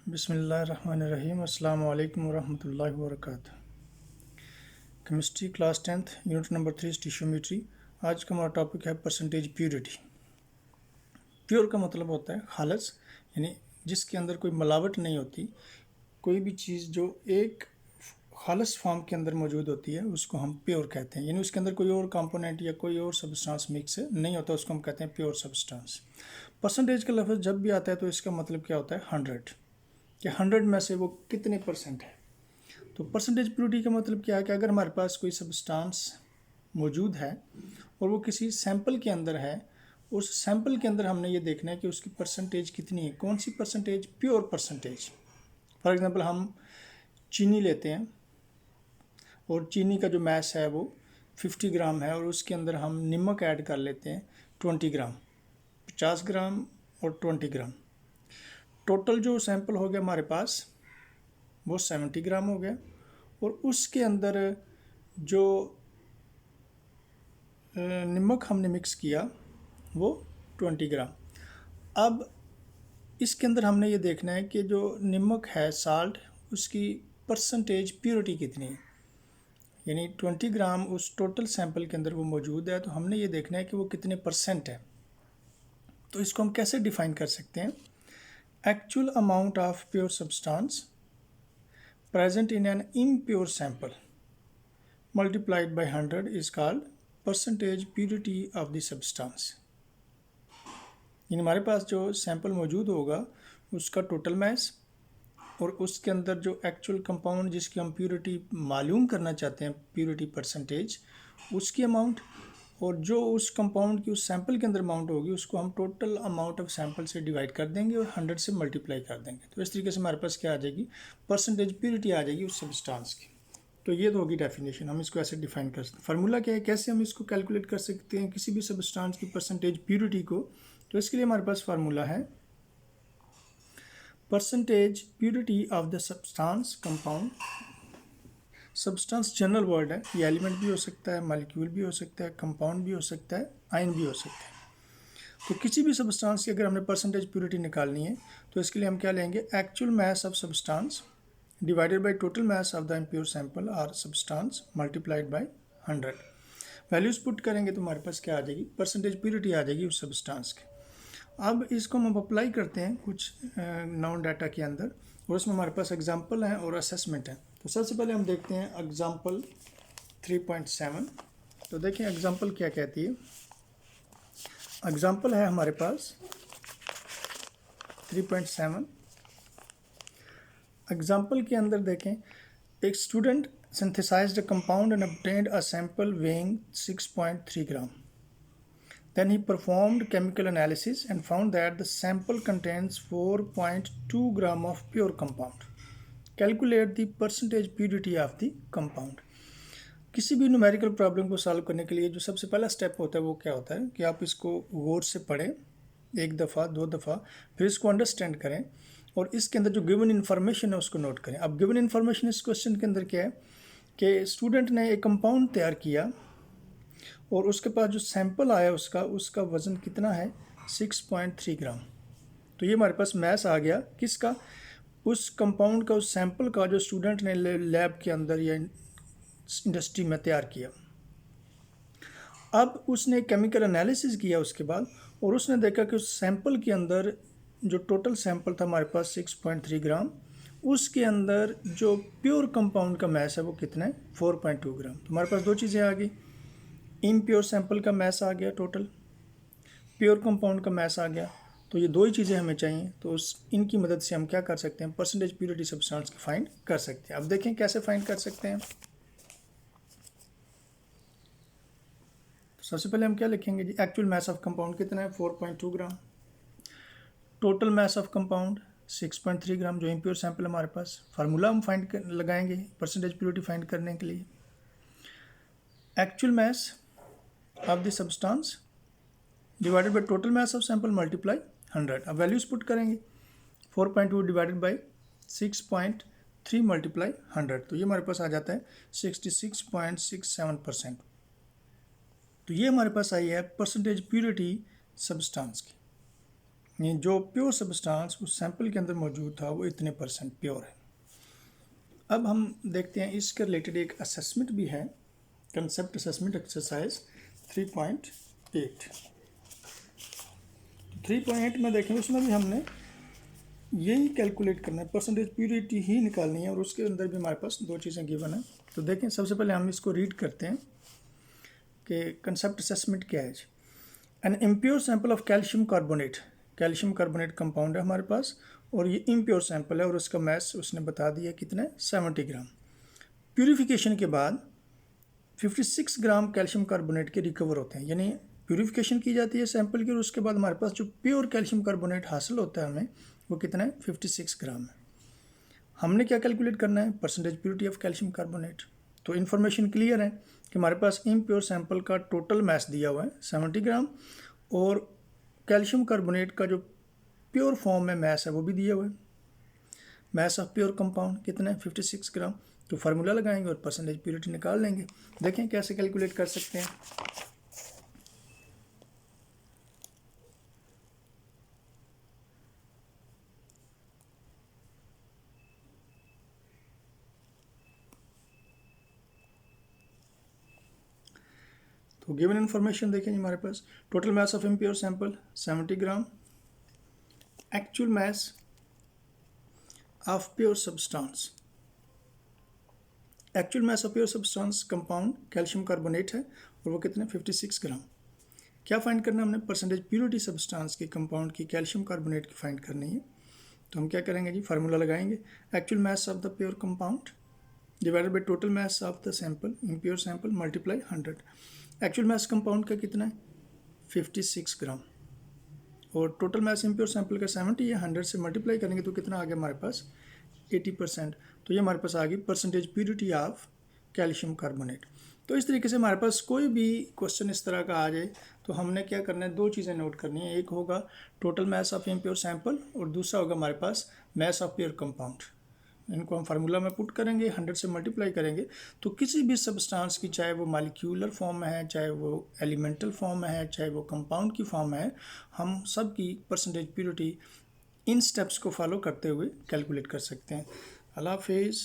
बिस्मिल्लाहिर्रहमानिर्रहीम अस्सलाम वालेकुम वरहमतुल्लाहि वबरकातुहू। Chemistry class 10th unit number 3 stoichiometry. आज का हमारा टॉपिक है परसेंटेज प्योरिटी। प्योर का मतलब होता है खालस, यानी जिसके अंदर कोई मिलावट नहीं होती। कोई भी चीज़ जो एक खालस फॉर्म के अंदर मौजूद होती है उसको हम प्योर कहते हैं, यानी उसके अंदर कोई और कंपोनेंट या कोई और सब्सटेंस मिक्स नहीं होता, उसको हम कहते हैं प्योर सब्सटेंस। परसेंटेज का लफ्ज़ जब भी आता है तो इसका मतलब क्या होता है 100, कि 100 में से वो कितने परसेंट है। तो परसेंटेज प्योरिटी का मतलब क्या है कि अगर हमारे पास कोई सब्सटेंस मौजूद है और वो किसी सैंपल के अंदर है, उस सैंपल के अंदर हमने ये देखना है कि उसकी परसेंटेज कितनी है, कौन सी percentage, pure percentage. For example हम चीनी लेते हैं और चीनी का जो मैस है वो 50 ग्राम है और उसके अंदर हम नमक ऐड कर लेते हैं 20 ग्राम, 50 ग्राम और 20 ग्राम। टोटल जो सैंपल हो गया हमारे पास वो 70 ग्राम हो गया और उसके अंदर जो नमक हमने मिक्स किया वो 20 ग्राम। अब इसके अंदर हमने ये देखना है कि जो नमक है, साल्ट, उसकी परसेंटेज प्योरिटी कितनी है, यानी 20 ग्राम उस टोटल सैंपल के अंदर वो मौजूद है, तो हमने ये देखना है कि वो कितने परसेंट है। तो इसको हम कैसे डिफाइन कर सकते हैं? Actual amount of pure substance present in an impure sample multiplied by 100 is called percentage purity of the substance। यानी हमारे पास जो सैंपल मौजूद होगा उसका टोटल मैस और उसके अंदर जो एक्चुअल कंपाउंड जिसकी हम प्योरिटी मालूम करना चाहते हैं, प्योरिटी परसेंटेज, उसकी अमाउंट, और जो उस कंपाउंड की उस सैंपल के अंदर अमाउंट होगी उसको हम टोटल अमाउंट ऑफ सैंपल से डिवाइड कर देंगे और 100 से मल्टीप्लाई कर देंगे। तो इस तरीके से हमारे पास क्या आ जाएगी, परसेंटेज प्योरिटी आ जाएगी उस सब्सटेंस की। तो ये तो होगी डेफिनेशन, हम इसको ऐसे डिफाइन कर सकते हैं। फार्मूला क्या है, कैसे हम इसको कैलकुलेट कर सकते हैं किसी भी सब्सटेंस की परसेंटेज प्योरिटी को? तो इसके लिए हमारे पास फार्मूला है percentage purity of the substance compound. Substance general word है, ये एलिमेंट भी हो सकता है, मॉलिक्यूल भी हो सकता है, कंपाउंड भी हो सकता है, आयन भी हो सकता है। तो किसी भी सब्सटेंस की अगर हमने परसेंटेज प्योरिटी निकालनी है तो इसके लिए हम क्या लेंगे, actual mass of substance divided by total mass of the impure sample और substance multiplied by 100। Values put करेंगे तो हमारे पास क्या आ जाएगी, परसेंटेज प्योरिटी आ जाएगी उस सब्सटेंस की। अब इसको हम अप्लाई करते हैं कुछ नॉन डाटा के अंदर और उसमें हमारे पास एग्जाम्पल हैं और असेसमेंट है। तो सबसे पहले हम देखते हैं एग्जाम्पल 3.7। तो देखें एग्जाम्पल क्या कहती है। एग्जाम्पल है हमारे पास 3.7। एग्जाम्पल के अंदर देखें, एक student synthesized a compound and obtained a sample weighing 6.3 gram. Then he performed chemical analysis and found that the sample contains 4.2 gram of pure compound. Calculate the percentage purity of the compound. किसी भी numerical problem को solve करने के लिए जो सबसे पहला step होता है वो क्या होता है कि आप इसको गौर से पढ़ें, एक दफ़ा दो दफ़ा, फिर इसको अंडरस्टैंड करें और इसके अंदर जो गिवन इन्फॉर्मेशन है उसको नोट करें। अब गिवन इन्फॉर्मेशन इस क्वेश्चन के अंदर क्या है कि स्टूडेंट ने एक कंपाउंड तैयार किया और उसके पास जो सैंपल आया उसका वज़न कितना है, 6.3 ग्राम। तो ये हमारे पास मैस आ गया किसका, उस कंपाउंड का, उस सैंपल का जो स्टूडेंट ने लैब के अंदर या इंडस्ट्री में तैयार किया। अब उसने केमिकल एनालिसिस किया उसके बाद और उसने देखा कि उस सैंपल के अंदर जो टोटल सैंपल था हमारे पास 6.3 ग्राम, उसके अंदर जो प्योर कंपाउंड का मैस है वो कितना है, 4.2 ग्राम। तो हमारे पास दो चीज़ें आ गई, इम्प्योर सैंपल का मैस आ गया टोटल, प्योर कंपाउंड का मैस आ गया। तो ये दो ही चीज़ें हमें चाहिए, तो इनकी मदद से हम क्या कर सकते हैं, परसेंटेज प्योरिटी सब्सटेंस की फाइंड कर सकते हैं। अब देखें कैसे फाइंड कर सकते हैं। तो सबसे पहले हम क्या लिखेंगे जी, एक्चुअल मैस ऑफ कंपाउंड कितना है, 4.2 ग्राम। टोटल मैस ऑफ कंपाउंड 6.3 ग्राम, जो इम्प्योर सैंपल हमारे पास। फार्मूला हम लगाएंगे परसेंटेज प्योरिटी फाइंड करने के लिए, actual mass of the substance divided by total mass of sample multiply 100। अब वैल्यूज पुट करेंगे, 4.2 डिवाइडेड बाय 6.3 मल्टीप्लाई 100, तो ये हमारे पास आ जाता है 66.67%। तो ये हमारे पास आई है परसेंटेज प्योरिटी सब्सटेंस की। ये जो प्योर सब्सटेंस उस सैंपल के अंदर मौजूद था वो इतने परसेंट प्योर है। अब हम देखते हैं इसके रिलेटेड एक असेसमेंट भी है, कंसेप्ट असेसमेंट एक्सरसाइज 3.8। 3.8 में देखेंगे उसमें भी हमने यही कैलकुलेट करना है, परसेंटेज प्योरिटी ही निकालनी है, और उसके अंदर भी हमारे पास दो चीज़ें गिवन है। तो देखें, सबसे पहले हम इसको रीड करते हैं कि कंसेप्ट असेसमेंट क्या है। An impure sample of calcium carbonate compound है हमारे पास, और ये इम्प्योर सैंपल है और उसका मैस उसने बता दिया कितने, 70 ग्राम। प्यूरिफिकेशन के बाद 56 ग्राम कैल्शियम कार्बोनेट के रिकवर होते हैं, यानी प्यूरिफिकेशन की जाती है सैंपल की, और उसके बाद हमारे पास जो प्योर कैल्शियम कार्बोनेट हासिल होता है हमें, वो कितना है, 56 ग्राम है। हमने क्या कैलकुलेट करना है, percentage purity of calcium carbonate. तो इन्फॉर्मेशन क्लियर है कि हमारे पास इम्प्योर सैंपल का टोटल मैस दिया हुआ है 70 ग्राम, और कैल्शियम कार्बोनेट का जो प्योर फॉर्म में मैस है वो भी दिया हुआ है। मैस ऑफ प्योर कंपाउंड कितना है, 56 ग्राम। तो फार्मूला लगाएंगे और परसेंटेज प्योरिटी निकाल लेंगे। देखें कैसे कैलकुलेट कर सकते हैं। तो गिवन इन्फॉर्मेशन देखें हमारे पास, total mass of impure sample 70 ग्राम, actual mass of pure substance, actual mass of pure substance compound calcium carbonate है और वो कितने, 56 ग्राम। क्या फाइंड करना है हमने, परसेंटेज प्योरिटी सब्सटेंस के कंपाउंड की कैल्शियम कार्बोनेट की फाइंड करनी है। तो हम क्या करेंगे जी, फार्मूला लगाएंगे, actual mass of the pure compound divided by total mass of the sample, impure sample, multiply 100। Actual mass compound का कितना है, 56 ग्राम, और टोटल मैस इम्प्योर सैंपल का 70 है, 100 से मल्टीप्लाई करेंगे तो कितना आ गया हमारे पास, 80%। तो ये हमारे पास आ गई percentage purity of calcium carbonate. तो इस तरीके से हमारे पास कोई भी क्वेश्चन इस तरह का आ जाए तो हमने क्या करना है, दो चीज़ें नोट करनी है। एक होगा total mass of impure sample, और दूसरा होगा हमारे पास मैस ऑफ प्योर कंपाउंड। इनको हम फार्मूला में पुट करेंगे, 100 से मल्टीप्लाई करेंगे, तो किसी भी सब्सटेंस की, चाहे वो मालिक्यूलर फॉर्म में है, चाहे वो एलिमेंटल फॉर्म में है, चाहे वो कंपाउंड की फॉर्म में है, हम सब की परसेंटेज प्योरिटी इन स्टेप्स को फॉलो करते हुए कैलकुलेट कर सकते हैं। अल्लाह हाफिज़।